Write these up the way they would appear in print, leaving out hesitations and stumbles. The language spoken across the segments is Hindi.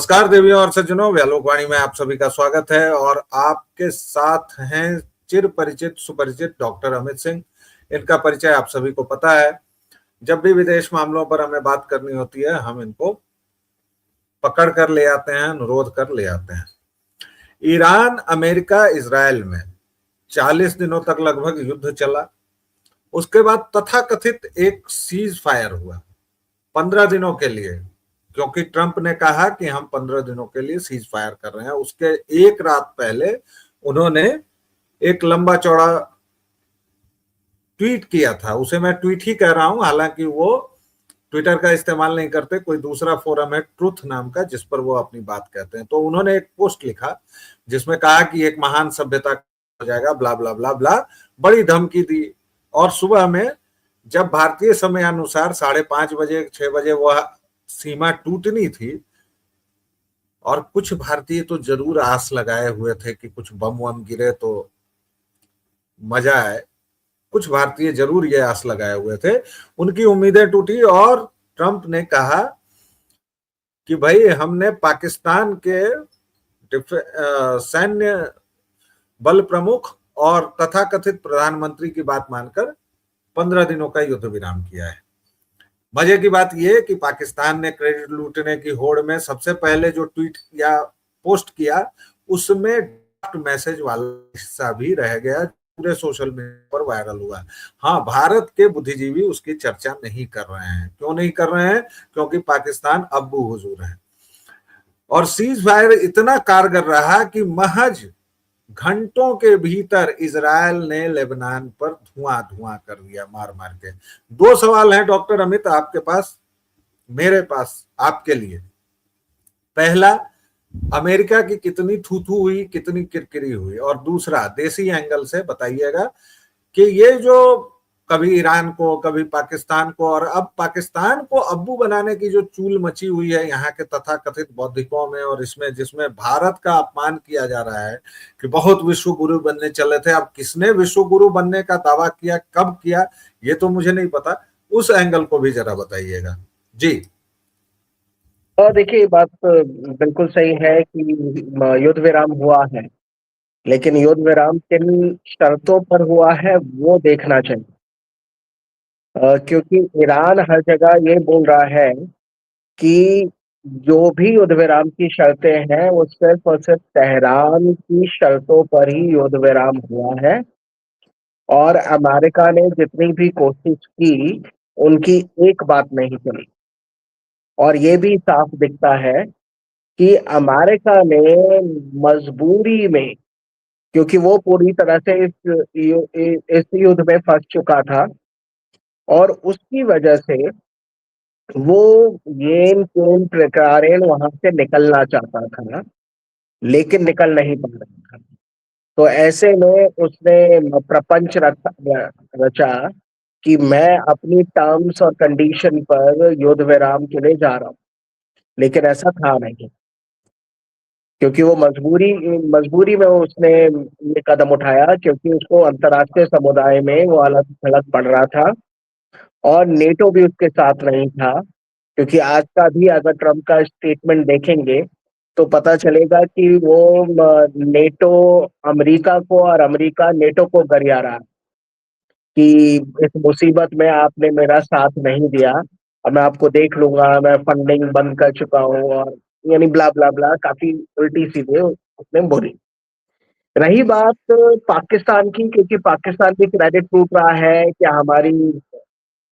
नमस्कार देवियों और सज्जनों, व्यालोकवाणी में आप सभी का स्वागत है। और आपके साथ हैं चिर परिचित सुपरिचित डॉक्टर अमित सिंह। इनका परिचय आप सभी को पता है। जब भी विदेश मामलों पर हमें बात करनी होती है, हम इनको पकड़ कर ले आते हैं, अनुरोध कर ले आते हैं। ईरान अमेरिका इजरायल में 40 दिनों तक लगभग युद्ध चला। उसके बाद तथाकथित एक सीज फायर हुआ 15 दिनों के लिए, क्योंकि ट्रंप ने कहा कि हम 15 दिनों के लिए सीज फायर कर रहे हैं। उसके एक रात पहले उन्होंने एक लंबा चौड़ा ट्वीट किया था। उसे मैं ट्वीट ही कह रहा हूं, हालांकि वो ट्विटर का इस्तेमाल नहीं करते। कोई दूसरा फोरम है ट्रुथ नाम का, जिस पर वो अपनी बात कहते हैं। तो उन्होंने एक पोस्ट लिखा जिसमें कहा कि एक महान सभ्यता हो जाएगा, ब्ला ब्ला ब्ला ब्ला, बड़ी धमकी दी। और सुबह में जब भारतीय समय अनुसार 5:30 6 बजे वह सीमा टूटनी थी, और कुछ भारतीय तो जरूर आस लगाए हुए थे कि कुछ बम वम गिरे तो मजा आए। कुछ भारतीय जरूर ये आस लगाए हुए थे। उनकी उम्मीदें टूटी और ट्रंप ने कहा कि भाई, हमने पाकिस्तान के सैन्य बल प्रमुख और तथाकथित प्रधानमंत्री की बात मानकर 15 दिनों का युद्ध विराम किया है। मजे की बात यह है कि पाकिस्तान ने क्रेडिट लूटने की होड़ में सबसे पहले जो ट्वीट या पोस्ट किया, उसमें मैसेज वाला हिस्सा भी रह गया, पूरे सोशल मीडिया पर वायरल हुआ। हाँ, भारत के बुद्धिजीवी उसकी चर्चा नहीं कर रहे हैं। क्यों नहीं कर रहे हैं? क्योंकि पाकिस्तान अब्बू हुजूर है। और सीज फायर इतना कारगर रहा कि महज घंटों के भीतर इजरायल ने लेबनान पर धुआं धुआं कर दिया, मार मार के। दो सवाल हैं डॉक्टर अमित आपके पास, मेरे पास आपके लिए। पहला, अमेरिका की कितनी थू हुई, कितनी किरकिरी हुई? और दूसरा, देसी एंगल से बताइएगा कि ये जो कभी ईरान को, कभी पाकिस्तान को, और अब पाकिस्तान को अब्बू बनाने की जो चूल मची हुई है यहाँ के तथाकथित बौद्धिकों में, और इसमें जिसमें भारत का अपमान किया जा रहा है कि बहुत विश्व गुरु बनने चले थे। अब किसने विश्व गुरु बनने का दावा किया, कब किया, ये तो मुझे नहीं पता। उस एंगल को भी जरा बताइएगा जी। और देखिए, बात बिल्कुल सही है कि युद्ध विराम हुआ है, लेकिन युद्ध विराम किन शर्तों पर हुआ है वो देखना चाहिए। क्योंकि ईरान हर जगह ये बोल रहा है कि जो भी युद्ध विराम की शर्तें हैं वो सिर्फ और सिर्फ तेहरान की शर्तों पर ही युद्ध विराम हुआ है। और अमेरिका ने जितनी भी कोशिश की, उनकी एक बात नहीं चली। और ये भी साफ दिखता है कि अमेरिका ने मजबूरी में, क्योंकि वो पूरी तरह से इस युद्ध में फंस चुका था, और उसकी वजह से वो येन केन प्रकारेण वहां से निकलना चाहता था, लेकिन निकल नहीं पा रहा था। तो ऐसे में उसने प्रपंच रचा कि मैं अपनी टर्म्स और कंडीशन पर युद्ध विराम के लिए जा रहा हूं। लेकिन ऐसा था नहीं, क्योंकि वो मजबूरी में उसने ये कदम उठाया, क्योंकि उसको अंतर्राष्ट्रीय समुदाय में वो अलग थलग पड़ रहा था, और नेटो भी उसके साथ नहीं था। क्योंकि आज का भी अगर ट्रम्प का स्टेटमेंट देखेंगे तो पता चलेगा कि वो नेटो अमेरिका को और अमेरिका नेटो को गरिया रहा कि इस मुसीबत में आपने मेरा साथ नहीं दिया, और मैं आपको देख लूंगा, मैं फंडिंग बंद कर चुका हूँ, और यानी ब्ला ब्ला ब्ला, काफी उल्टी सीधे उसने बोली। रही बात पाकिस्तान की, क्योंकि पाकिस्तान भी क्रेडिट टूट रहा है कि हमारी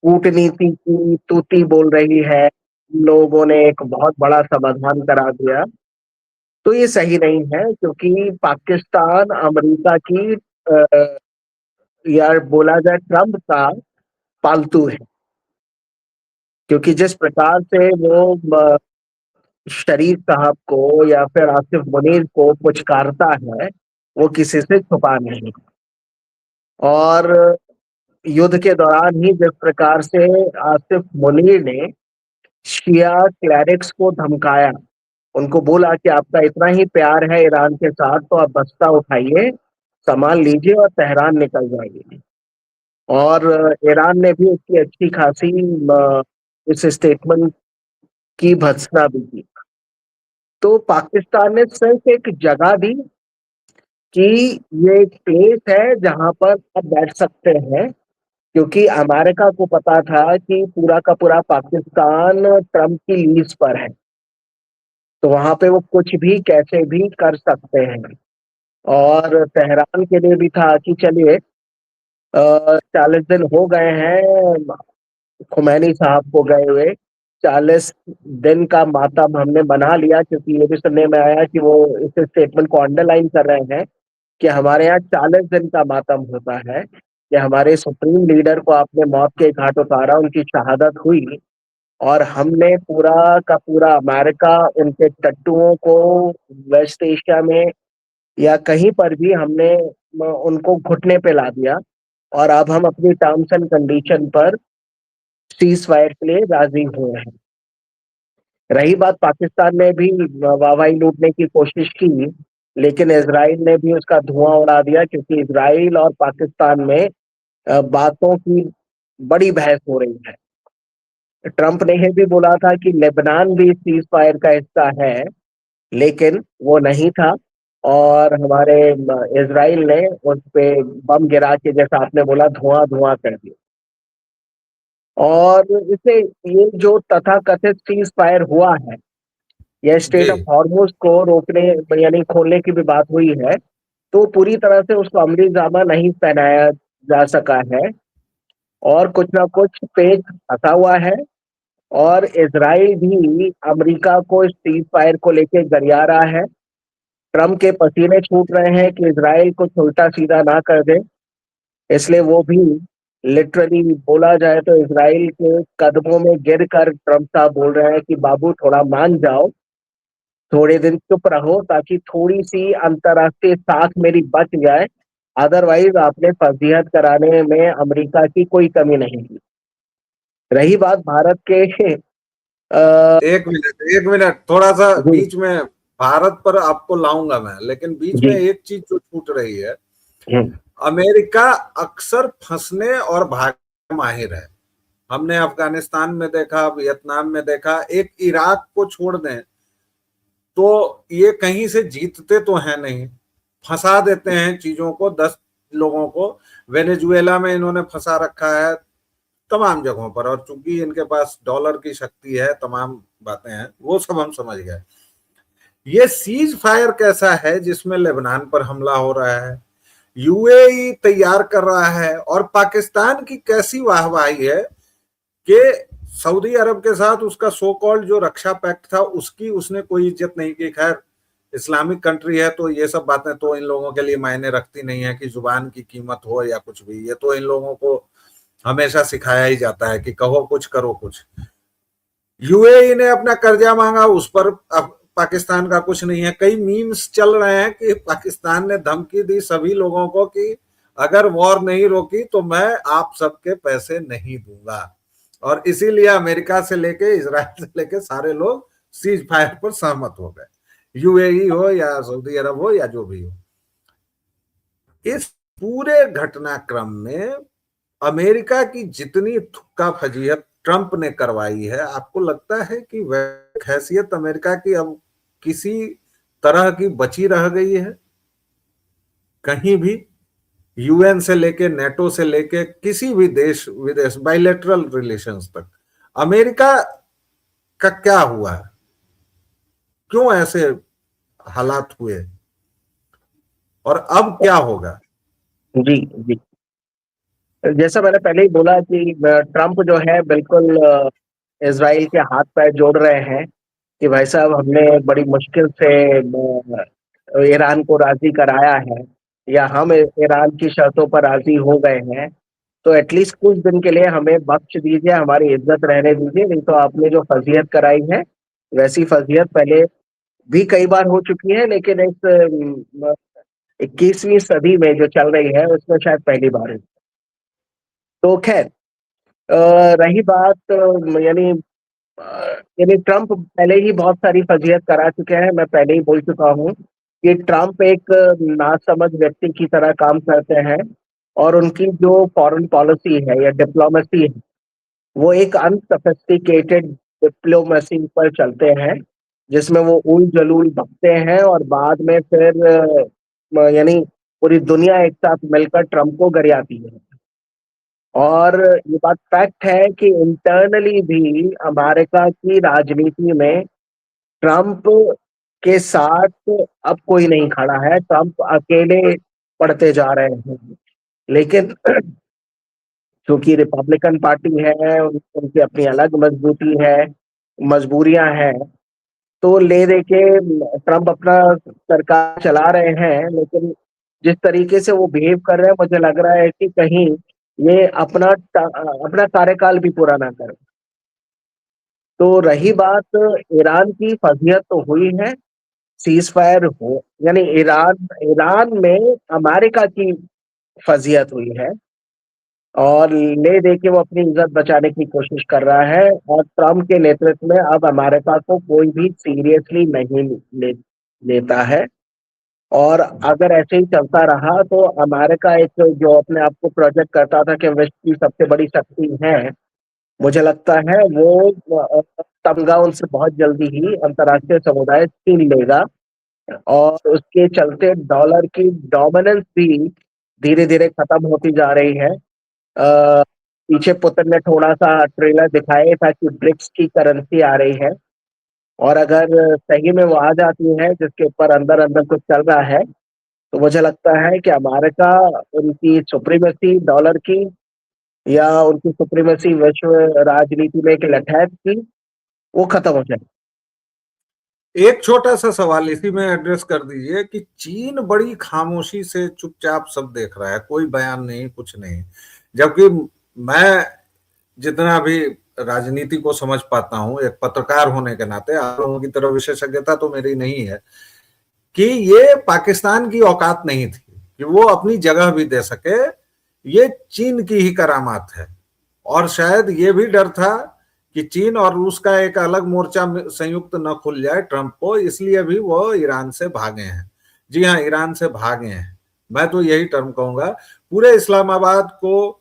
कूटनीति की तूती बोल रही है, लोगों ने एक बहुत बड़ा समाधान करा दिया। तो ये सही नहीं है, क्योंकि पाकिस्तान अमेरिका की यार बोला जाए ट्रम्प का पालतू है। क्योंकि जिस प्रकार से वो शरीफ साहब को या फिर आसिफ मुनीर को पुचकारता है, वो किसी से छुपा नहीं। और युद्ध के दौरान ही जिस प्रकार से आसिफ मुनीर ने शिया क्लैरिक्स को धमकाया, उनको बोला कि आपका इतना ही प्यार है ईरान के साथ तो आप बस्ता उठाइए, सामान लीजिए और तेहरान निकल जाइए। और ईरान ने भी उसकी अच्छी खासी इस स्टेटमेंट की भर्त्सना भी की। तो पाकिस्तान ने सिर्फ एक जगह दी कि ये एक प्लेस है जहां पर आप बैठ सकते हैं, क्योंकि अमेरिका को पता था कि पूरा का पूरा पाकिस्तान ट्रंप की लीज पर है, तो वहां पे वो कुछ भी कैसे भी कर सकते हैं। और तेहरान के लिए भी था कि चलिए 40 दिन हो गए हैं खुमैनी साहब को गए हुए, 40 दिन का मातम हमने मना लिया, क्योंकि ये भी सुनने में आया कि वो इस स्टेटमेंट को अंडरलाइन कर रहे हैं कि हमारे यहाँ 40 दिन का मातम होता है कि हमारे सुप्रीम लीडर को आपने मौत के घाट उतारा, उनकी शहादत हुई, और हमने पूरा का पूरा अमेरिका उनके टट्टुओं को वेस्ट एशिया में या कहीं पर भी हमने उनको घुटने पे ला दिया, और अब हम अपनी टर्म्स एंड कंडीशन पर सीज फायर के लिए राजी हुए हैं। रही बात, पाकिस्तान ने भी वाहवाही लूटने की कोशिश की, लेकिन इसराइल ने भी उसका धुआं उड़ा दिया, क्योंकि इसराइल और पाकिस्तान में बातों की बड़ी बहस हो रही है। ट्रंप ने ये भी बोला था कि लेबनान भी सीज फायर का हिस्सा है, लेकिन वो नहीं था, और हमारे इसराइल ने उस पे बम गिरा के, जैसा आपने बोला, धुआं धुआं कर दिया। और इससे ये जो तथाकथित सीज फायर हुआ है, यह स्टेट जी। ऑफ हॉर्मुज को रोकने यानी खोलने की भी बात हुई है, तो पूरी तरह से उसको अमली जामा नहीं पहनाया जा सका है, और कुछ ना कुछ पेच फंसा हुआ है। और इसराइल भी अमेरिका को इस सीज फायर को लेके गरिया रहा है। ट्रम्प के पसीने छूट रहे हैं कि इसराइल कुछ उल्टा सीधा ना कर दे, इसलिए वो भी लिटरली बोला जाए तो इसराइल के कदमों में गिर कर ट्रम्प साहब बोल रहे हैं कि बाबू थोड़ा मान जाओ, थोड़े दिन चुप रहो, ताकि थोड़ी सी अंतर्राष्ट्रीय साख मेरी बच जाए, अदरवाइज आपने फजीहत कराने में अमेरिका की कोई कमी नहीं की। रही बात भारत के एक मिनट थोड़ा सा जी बीच में भारत पर आपको लाऊंगा मैं, लेकिन बीच में जी एक चीज जो छूट रही है। हम्म, अमेरिका अक्सर फंसने और भागने में माहिर है। हमने अफगानिस्तान में देखा, वियतनाम में देखा, एक इराक को छोड़ दें तो ये कहीं से जीतते तो है नहीं, फंसा देते हैं चीजों को, 10 लोगों को। वेनेजुएला में इन्होंने फंसा रखा है, तमाम जगहों पर, और चूंकि इनके पास डॉलर की शक्ति है, तमाम बातें हैं, वो सब हम समझ गए। ये सीज फायर कैसा है जिसमें लेबनान पर हमला हो रहा है, यूएई तैयार कर रहा है, और पाकिस्तान की कैसी वाहवाही है कि सऊदी अरब के साथ उसका सो कॉल्ड जो रक्षा पैक्ट था उसकी उसने कोई इज्जत नहीं की। खैर इस्लामिक कंट्री है तो ये सब बातें तो इन लोगों के लिए मायने रखती नहीं है कि जुबान की कीमत हो या कुछ भी, ये तो इन लोगों को हमेशा सिखाया ही जाता है कि कहो कुछ करो कुछ। यूएई ने अपना कर्जा मांगा, उस पर अब पाकिस्तान का कुछ नहीं है। कई मीम्स चल रहे हैं कि पाकिस्तान ने धमकी दी सभी लोगों को कि अगर वॉर नहीं रोकी तो मैं आप सबके पैसे नहीं दूंगा, और इसीलिए अमेरिका से लेके इजराइल से लेके सारे लोग सीज फायर पर सहमत हो गए, यूएई हो या सऊदी अरब हो या जो भी हो। इस पूरे घटनाक्रम में अमेरिका की जितनी थुक्का फजीहत ट्रंप ने करवाई है, आपको लगता है कि वह हैसियत अमेरिका की अब किसी तरह की बची रह गई है कहीं भी? यूएन से लेके, नेटो से लेके, किसी भी देश विदेश बायलैटरल रिलेशंस तक अमेरिका का क्या हुआ है? क्यों ऐसे हालात हुए और अब क्या होगा? जी जी, जैसा मैंने पहले ही बोला कि ट्रम्प जो है बिल्कुल इसराइल के हाथ पैर जोड़ रहे हैं कि भाई साहब हमने बड़ी मुश्किल से ईरान को राजी कराया है, या हम ईरान की शर्तों पर राजी हो गए हैं, तो एटलीस्ट कुछ दिन के लिए हमें बख्श दीजिए, हमारी इज्जत रहने दीजिए, नहीं तो आपने जो फजीहत कराई है वैसी फजीहत पहले भी कई बार हो चुकी है, लेकिन इस 21वीं सदी में जो चल रही है उसमें शायद पहली बार है। तो खैर, रही बात यानी ट्रम्प पहले ही बहुत सारी फजीहत करा चुके हैं। मैं पहले ही बोल चुका हूँ कि ट्रम्प एक नासमझ व्यक्ति की तरह काम करते हैं, और उनकी जो फॉरेन पॉलिसी है या डिप्लोमेसी है, वो एक अनसोफिस्टिकेटेड डिप्लोमेसी पर चलते हैं, जिसमें वो उल जलूल बकते हैं और बाद में फिर यानी पूरी दुनिया एक साथ मिलकर ट्रम्प को गरियाती है। और ये बात फैक्ट है कि इंटरनली भी अमेरिका की राजनीति में ट्रम्प के साथ अब कोई नहीं खड़ा है, ट्रम्प अकेले पड़ते जा रहे हैं। लेकिन क्योंकि रिपब्लिकन पार्टी है, उनकी अपनी अलग मजबूती है, मजबूरियां हैं, तो ले दे के ट्रम्प अपना सरकार चला रहे हैं। लेकिन जिस तरीके से वो बिहेव कर रहे हैं, मुझे लग रहा है कि कहीं ये अपना कार्यकाल भी पूरा ना करें। तो रही बात ईरान की, फजीहत तो हुई है, सीज फायर हो, यानी ईरान ईरान में अमेरिका की फजीहत हुई है और ले दे के वो अपनी इज्जत बचाने की कोशिश कर रहा है। और ट्रम्प के नेतृत्व में अब अमेरिका को कोई भी सीरियसली नहीं लेता है। और अगर ऐसे ही चलता रहा तो अमेरिका एक जो अपने आप को प्रोजेक्ट करता था कि विश्व की सबसे बड़ी शक्ति है, मुझे लगता है वो तमगा उनसे बहुत जल्दी ही अंतर्राष्ट्रीय समुदाय छीन लेगा। और उसके चलते डॉलर की डोमिनेंस भी धीरे धीरे खत्म होती जा रही है। पीछे पुतिन ने थोड़ा सा ट्रेलर दिखाया था कि ब्रिक्स की करेंसी आ रही है, और अगर सही में वो आ जाती है जिसके ऊपर अंदर अंदर कुछ चल रहा है, तो मुझे लगता है कि अमेरिका, उनकी सुप्रीमेसी डॉलर की या उनकी सुप्रीमेसी विश्व राजनीति में एक लठैत की, वो खत्म हो जाए। एक छोटा सा सवाल इसी में एड्रेस कर दीजिए कि चीन बड़ी खामोशी से चुपचाप सब देख रहा है, कोई बयान नहीं, कुछ नहीं, जबकि मैं जितना भी राजनीति को समझ पाता हूं एक पत्रकार होने के नाते, आप लोगों की तरह विशेषज्ञता तो मेरी नहीं है, कि ये पाकिस्तान की औकात नहीं थी कि वो अपनी जगह भी दे सके, ये चीन की ही करामात है। और शायद ये भी डर था कि चीन और रूस का एक अलग मोर्चा संयुक्त न खुल जाए ट्रंप को, इसलिए भी वो ईरान से भागे हैं। जी हाँ, ईरान से भागे हैं, मैं तो यही टर्म कहूंगा। पूरे इस्लामाबाद को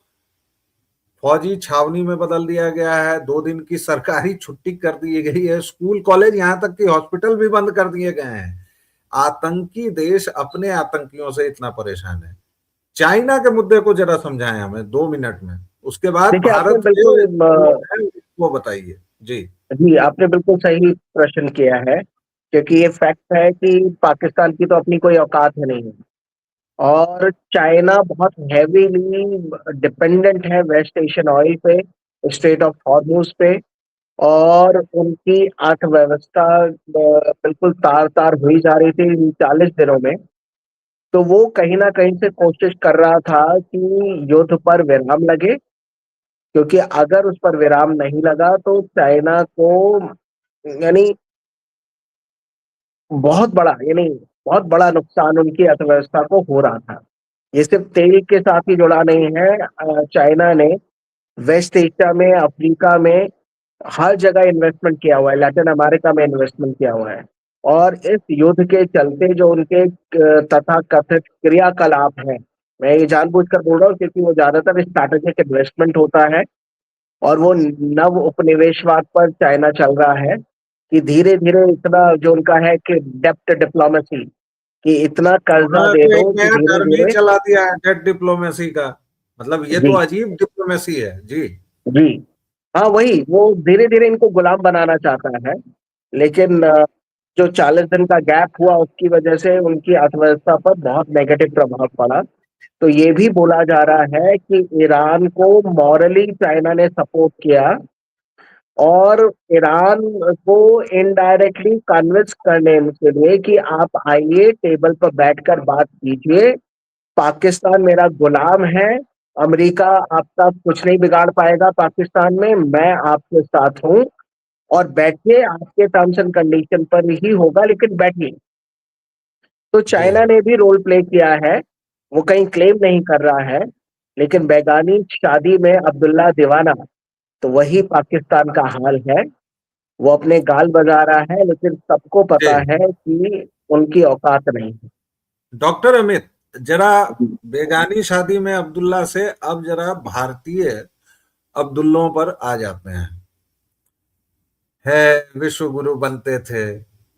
फौजी छावनी में बदल दिया गया है, 2 दिन की सरकारी छुट्टी कर दी गई है, स्कूल कॉलेज यहां तक कि हॉस्पिटल भी बंद कर दिए गए हैं। आतंकी देश अपने आतंकियों से इतना परेशान है। चाइना के मुद्दे को जरा समझाएं हमें 2 मिनट में, उसके बाद देखिए, आपने भारत के बिल्कुल जो लोग हैं वो बताइए जी। जी, आपने बिल्कुल सही प्रश्न किया है, क्योंकि ये फैक्ट है कि पाकिस्तान की तो अपनी कोई औकात है नहीं। और चाइना बहुत हैवीली डिपेंडेंट है वेस्ट एशियन ऑयल पे, स्ट्रेट ऑफ हॉर्मूज पे। और उनकी अर्थव्यवस्था बिल्कुल तार तार हुई जा रही थी इन 40 दिनों में। तो वो कहीं ना कहीं से कोशिश कर रहा था कि युद्ध पर विराम लगे, क्योंकि अगर उस पर विराम नहीं लगा तो चाइना को, यानी बहुत बड़ा नुकसान उनकी अर्थव्यवस्था को हो रहा था। ये सिर्फ तेल के साथ ही जुड़ा नहीं है। चाइना ने वेस्ट एशिया में, अफ्रीका में, हर जगह इन्वेस्टमेंट किया हुआ है, लैटिन अमेरिका में इन्वेस्टमेंट किया हुआ है। और इस युद्ध के चलते जो उनके तथा कथित क्रियाकलाप हैं, मैं ये जानबूझकर बोल रहा हूँ क्योंकि वो ज्यादातर स्ट्रैटेजिक इन्वेस्टमेंट होता है, और वो नव उपनिवेशवाद पर चाइना चल रहा है कि धीरे धीरे इतना जो उनका है कि डेप्ट डिप्लोमेसी, कि इतना कर्जा उन्होंने दे तो एक दो कि नया धीरे टर्म ही धीरे। चला दिया है, डेट डिप्लोमेसी का। मतलब ये तो जी। अजीब डिप्लोमेसी है जी। जी। हाँ, वही वो धीरे धीरे इनको गुलाम बनाना चाहता है। लेकिन जो 40 दिन का गैप हुआ उसकी वजह से उनकी अर्थव्यवस्था पर बहुत नेगेटिव प्रभाव पड़ा। तो ये भी बोला जा रहा है कि ईरान को मॉरली चाइना ने सपोर्ट किया, और ईरान को इनडायरेक्टली कन्विंस करने के लिए कि आप आइए, टेबल पर बैठकर बात कीजिए, पाकिस्तान मेरा गुलाम है, अमेरिका आपका कुछ नहीं बिगाड़ पाएगा पाकिस्तान में, मैं आपके साथ हूं, और बैठिए, आपके टर्म्स एंड कंडीशन पर ही होगा, लेकिन बैठिए। तो जी चाइना ने भी रोल प्ले किया है। वो कहीं क्लेम नहीं कर रहा है, लेकिन बेगानी शादी में अब्दुल्ला दीवाना, तो वही पाकिस्तान का हाल है। वो अपने गाल बजा रहा है, लेकिन सबको जी। पता है कि उनकी औकात नहीं है। डॉक्टर अमित, जरा जी। बेगानी शादी में अब्दुल्ला से अब जरा भारतीय अब्दुल्लों पर आ जाते हैं। है विश्व गुरु बनते थे,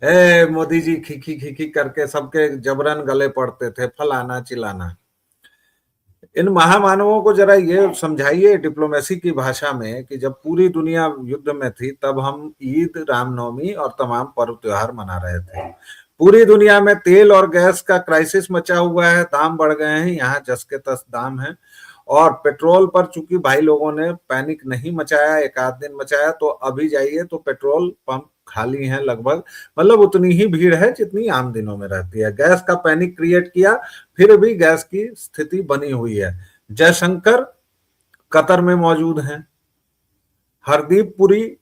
ए मोदी जी खिखी खिखी करके सबके जबरन गले पड़ते थे, फलाना चिलाना। इन महामानवों को जरा ये समझाइए डिप्लोमेसी की भाषा में कि जब पूरी दुनिया युद्ध में थी तब हम ईद, रामनवमी और तमाम पर्व त्योहार मना रहे थे। पूरी दुनिया में तेल और गैस का क्राइसिस मचा हुआ है, दाम बढ़ गए हैं, यहाँ जस के तस दाम है। और पेट्रोल पर चूंकि भाई लोगों ने पैनिक नहीं मचाया, एक आध दिन मचाया, तो अभी जाइए तो पेट्रोल पंप खाली हैं लगभग, मतलब उतनी ही भीड़ है जितनी आम दिनों में रहती है। गैस का पैनिक क्रिएट किया, फिर भी गैस की स्थिति बनी हुई है। जयशंकर कतर में मौजूद हैं, हरदीप पुरी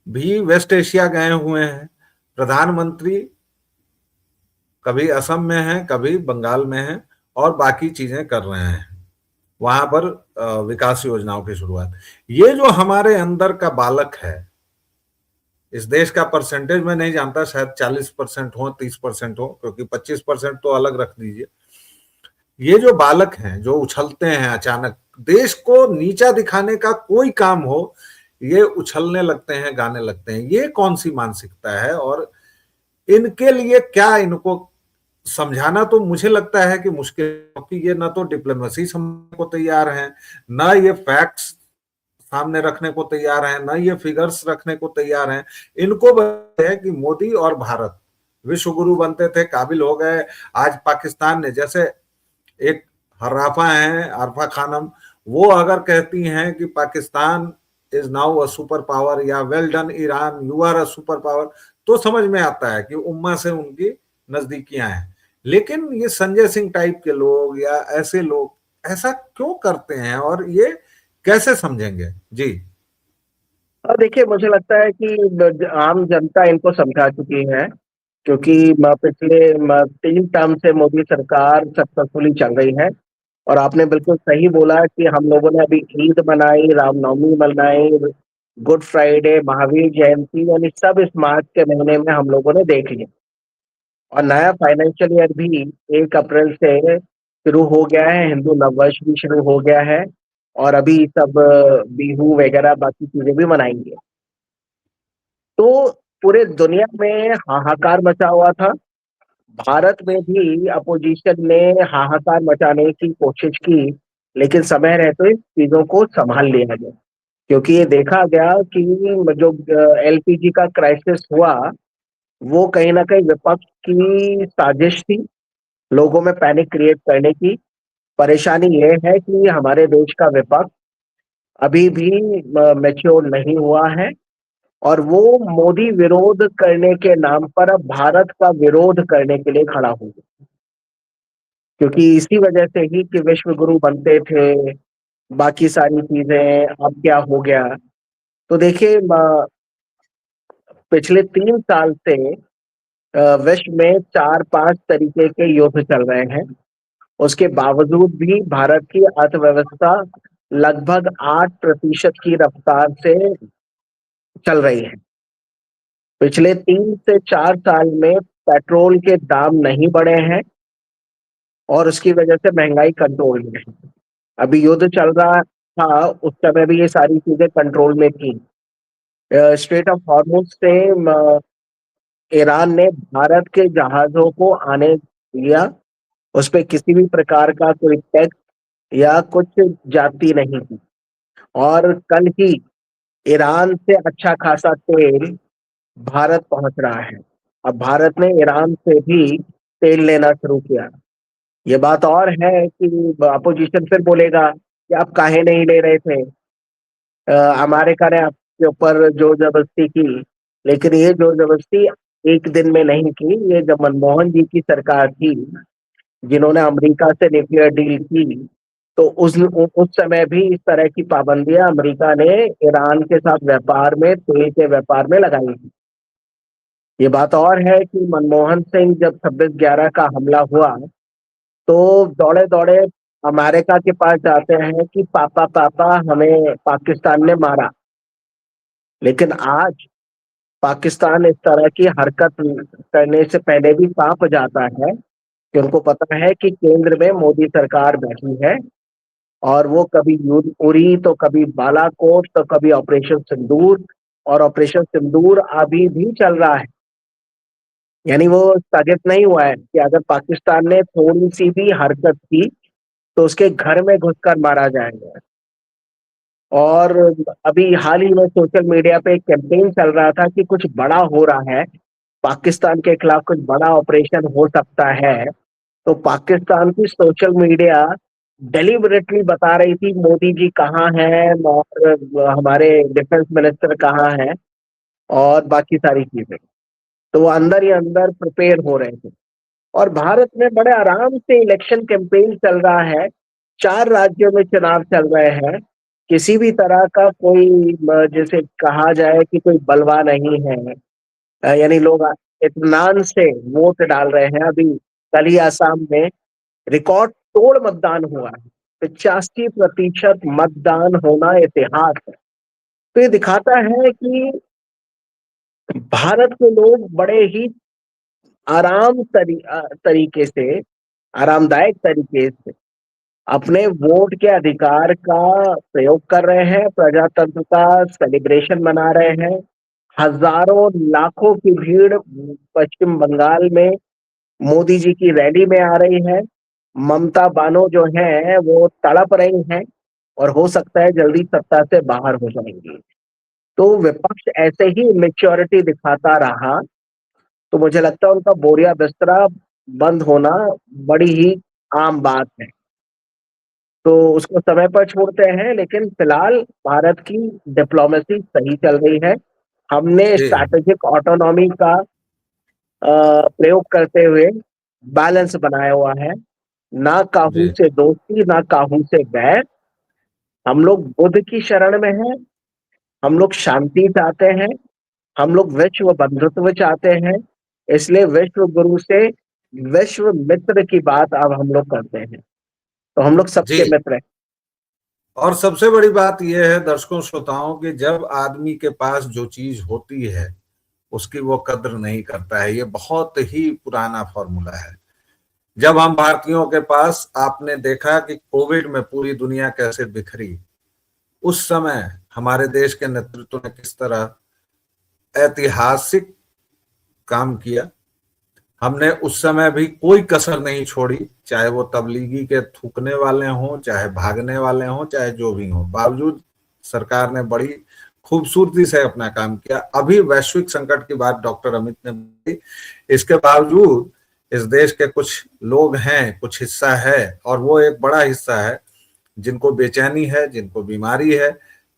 भी वेस्ट एशिया गए हुए हैं, प्रधानमंत्री कभी असम में हैं, कभी बंगाल में हैं, और बाकी चीजें कर रहे हैं वहां पर विकास योजनाओं की शुरुआत। ये जो हमारे अंदर का बालक है, इस देश का परसेंटेज मैं नहीं जानता, शायद 40% हो, 30% हो, क्योंकि 25% तो अलग रख दीजिए। ये जो बालक हैं जो उछलते हैं अचानक, देश को नीचा दिखाने का कोई काम हो, ये उछलने लगते हैं, गाने लगते हैं। ये कौन सी मानसिकता है, और इनके लिए क्या इनको समझाना तो मुझे लगता है कि मुश्किल, क्योंकि ये ना तो डिप्लोमेसी समझने को तैयार हैं, ना ये फैक्ट्स सामने रखने को तैयार हैं, ना ये फिगर्स रखने को तैयार हैं। इनको बस है कि मोदी और भारत विश्व गुरु बनते थे, काबिल हो गए। आज पाकिस्तान ने, जैसे एक हर्राफा है अरफा खानम, वो अगर कहती हैं कि Pakistan is now a super power, या well done Iran, you are a super power, तो समझ में आता है कि उम्मा से उनकी नजदीकियां हैं। लेकिन ये संजय सिंह टाइप के लोग या ऐसे लोग ऐसा क्यों करते हैं, और ये कैसे समझेंगे? जी। और देखिए, मुझे लगता है कि आम जनता इनको समझा चुकी है, क्योंकि पिछले 3 टर्म से मोदी सरकार सक्सेसफुली चल रही है। और आपने बिल्कुल सही बोला कि हम लोगों ने अभी ईद मनाई, रामनवमी मनाई, गुड फ्राइडे, महावीर जयंती, यानी सब इस मार्च के महीने में हम लोगों ने देख लिया। और नया फाइनेंशियल ईयर भी 1 अप्रैल से शुरू हो गया है, हिंदू नववर्ष भी शुरू हो गया है, और अभी सब बिहू वगैरह बाकी चीजें भी मनाएंगे। तो पूरे दुनिया में हाहाकार मचा हुआ था। भारत में भी अपोजिशन ने हाहाकार मचाने की कोशिश की, लेकिन समय रहते चीजों को संभाल लिया गया, क्योंकि ये देखा गया कि जो एलपीजी का क्राइसिस हुआ, वो कहीं ना कहीं विपक्ष की साजिश थी, लोगों में पैनिक क्रिएट करने की। परेशानी ये है कि हमारे देश का विपक्ष अभी भी मैच्योर नहीं हुआ है, और वो मोदी विरोध करने के नाम पर अब भारत का विरोध करने के लिए खड़ा हो गया। क्योंकि इसी वजह से ही कि विश्व गुरु बनते थे, बाकी सारी चीजें, अब क्या हो गया। तो देखिए, पिछले 3 साल से विश्व में 4-5 तरीके के युद्ध चल रहे हैं। उसके बावजूद भी भारत की अर्थव्यवस्था लगभग 8% की रफ्तार से चल रही है। पिछले 3 से 4 साल में पेट्रोल के दाम नहीं बढ़े हैं, और उसकी वजह से महंगाई कंट्रोल में है। अभी युद्ध चल रहा था, उस समय भी ये सारी चीजें कंट्रोल में थी। स्ट्रेट ऑफ हॉर्मुज से ईरान ने भारत के जहाजों को आने दिया, उस पे किसी भी प्रकार का कोई टैक्स या कुछ जाती नहीं थी। और कल ही ईरान से अच्छा खासा तेल भारत पहुंच रहा है। अब भारत ने ईरान से भी तेल लेना शुरू किया। ये बात और है कि अपोजिशन फिर बोलेगा कि आप काहे नहीं ले रहे थे, अमेरिका ने आपके ऊपर जोर जबरदस्ती की। लेकिन ये जोर जबरदस्ती एक दिन में नहीं की। ये जब मनमोहन जी की सरकार थी, जिन्होंने अमेरिका से न्यूक्लियर डील की, तो उस समय भी इस तरह की पाबंदियां अमेरिका ने ईरान के साथ व्यापार में, तेल के व्यापार में लगाई थी। ये बात और है कि मनमोहन सिंह जब 26/11 का हमला हुआ, तो दौड़े दौड़े अमेरिका के पास जाते हैं कि पापा पापा हमें पाकिस्तान ने मारा। लेकिन आज पाकिस्तान इस तरह की हरकत करने से पहले भी कांप जाता है, कि उनको पता है कि केंद्र में मोदी सरकार बैठी है, और वो कभी युद्ध उरी, तो कभी बालाकोट, तो कभी ऑपरेशन सिंदूर, और ऑपरेशन सिंदूर अभी भी चल रहा है। यानी वो स्थगित नहीं हुआ है कि अगर पाकिस्तान ने थोड़ी सी भी हरकत की तो उसके घर में घुसकर मारा जाएगा। और अभी हाल ही में सोशल मीडिया पे एक कैंपेन चल रहा था कि कुछ बड़ा हो रहा है, पाकिस्तान के खिलाफ कुछ बड़ा ऑपरेशन हो सकता है। तो पाकिस्तान की सोशल मीडिया डेलिबरेटली बता रही थी मोदी जी कहाँ हैं और हमारे डिफेंस मिनिस्टर कहाँ हैं और बाकी सारी चीजें। तो वो अंदर ही अंदर प्रिपेयर हो रहे थे। और भारत में बड़े आराम से इलेक्शन कैंपेन चल रहा है, 4 राज्यों में चुनाव चल रहे हैं। किसी भी तरह का कोई जैसे कहा जाए कि कोई बलवा नहीं है। यानी लोग इत्मीनान से वोट डाल रहे हैं। अभी कल ही आसाम में रिकॉर्ड तोड़ मतदान हुआ है, 85% मतदान होना इतिहास है। तो ये दिखाता है कि भारत के लोग बड़े ही तरीके से, आरामदायक तरीके से अपने वोट के अधिकार का प्रयोग कर रहे हैं, प्रजातंत्र का सेलिब्रेशन मना रहे हैं। हजारों लाखों की भीड़ पश्चिम बंगाल में मोदी जी की रैली में आ रही है। ममता बानो जो है वो तड़प रही हैं और हो सकता है जल्दी सत्ता से बाहर हो जाएंगी। तो विपक्ष ऐसे ही मेच्योरिटी दिखाता रहा तो मुझे लगता है उनका बोरिया बिस्तरा बंद होना बड़ी ही आम बात है। तो उसको समय पर छोड़ते हैं, लेकिन फिलहाल भारत की डिप्लोमेसी सही चल रही है। हमने जी स्ट्रैटेजिक ऑटोनॉमी का प्रयोग करते हुए बैलेंस बनाया हुआ है। ना काहू जी से दोस्ती, ना काहू से बैर। हम लोग बुद्ध की शरण में हैं, हम लोग शांति चाहते हैं, हम लोग विश्व बंधुत्व चाहते हैं। इसलिए विश्व गुरु से विश्व मित्र की बात अब हम लोग करते हैं। तो हम लोग जी। सबके मित्र हैं। और सबसे बड़ी बात यह है दर्शकों श्रोताओं कि जब आदमी के पास जो चीज होती है उसकी वो कद्र नहीं करता है। ये बहुत ही पुराना फॉर्मूला है। जब हम भारतीयों के पास, आपने देखा कि कोविड में पूरी दुनिया कैसे बिखरी, उस समय हमारे देश के नेतृत्व ने किस तरह ऐतिहासिक काम किया। हमने उस समय भी कोई कसर नहीं छोड़ी, चाहे वो तबलीगी के थूकने वाले हों, चाहे भागने वाले हों, चाहे जो भी हों। बावजूद सरकार ने बड़ी खूबसूरती से अपना काम किया। अभी वैश्विक संकट की बात डॉक्टर अमित ने की, इसके बावजूद इस देश के कुछ लोग हैं, कुछ हिस्सा है, और वो एक बड़ा हिस्सा है, जिनको बेचैनी है, जिनको बीमारी है।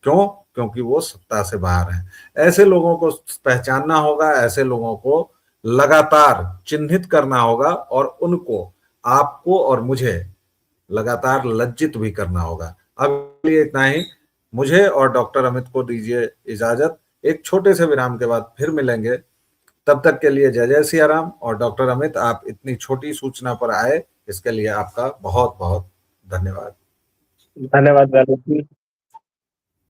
क्यों? क्योंकि वो सत्ता से बाहर हैं। ऐसे लोगों को पहचानना होगा, ऐसे लोगों को लगातार चिन्हित करना होगा, और उनको, आपको और मुझे लगातार लज्जित भी करना होगा। अब लिए इतना ही। मुझे और डॉक्टर अमित को दीजिए इजाजत। एक छोटे से विराम के बाद फिर मिलेंगे। तब तक के लिए जय जय सिया राम। और डॉक्टर अमित, आप इतनी छोटी सूचना पर आए, इसके लिए आपका बहुत बहुत धन्यवाद। धन्यवाद।